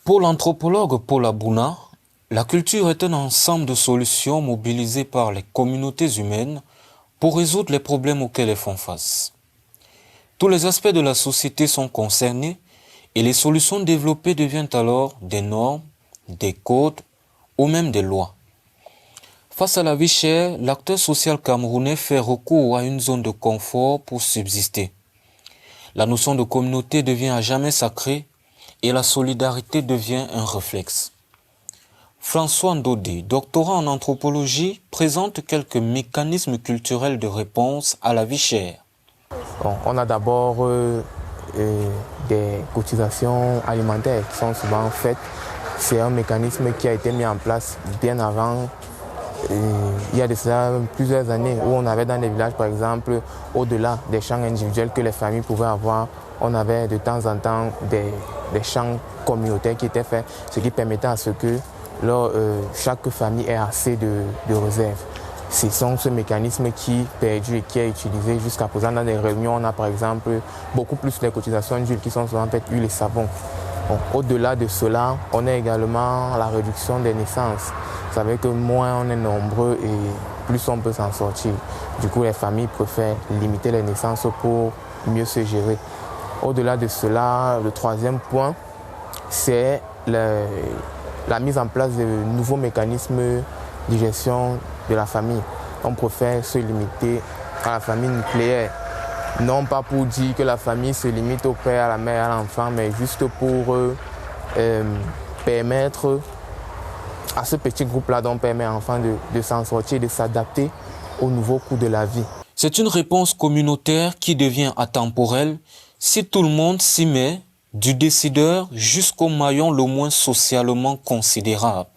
Pour l'anthropologue Paul Abouna, la culture est un ensemble de solutions mobilisées par les communautés humaines pour résoudre les problèmes auxquels elles font face. Tous les aspects de la société sont concernés et les solutions développées deviennent alors des normes, des codes ou même des lois. Face à la vie chère, l'acteur social camerounais fait recours à une zone de confort pour subsister. La notion de communauté devient à jamais sacrée et la solidarité devient un réflexe. François Ndodé, doctorant en anthropologie, présente quelques mécanismes culturels de réponse à la vie chère. Bon, on a d'abord des cotisations alimentaires qui sont souvent faites. C'est un mécanisme qui a été mis en place bien avant. Il y a de cela plusieurs années où on avait dans les villages, par exemple, au-delà des champs individuels que les familles pouvaient avoir, on avait de temps en temps des champs communautaires qui étaient faits, ce qui permettait à ce que chaque famille ait assez de réserves. Ce sont ce mécanisme qui perdure et qui est utilisé jusqu'à présent dans les réunions. On a par exemple beaucoup plus les cotisations d'huile qui sont souvent faites huile et savon. Bon, au-delà de cela, on a également la réduction des naissances. Vous savez que moins on est nombreux et plus on peut s'en sortir. Du coup, les familles préfèrent limiter les naissances pour mieux se gérer. Au-delà de cela, le troisième point, c'est la mise en place de nouveaux mécanismes de gestion de la famille. On préfère se limiter à la famille nucléaire. Non pas pour dire que la famille se limite au père, à la mère, à l'enfant, mais juste pour permettre à ce petit groupe-là dont permet à l'enfant de s'en sortir, de s'adapter au nouveau coût de la vie. C'est une réponse communautaire qui devient atemporelle si tout le monde s'y met, du décideur jusqu'au maillon le moins socialement considérable.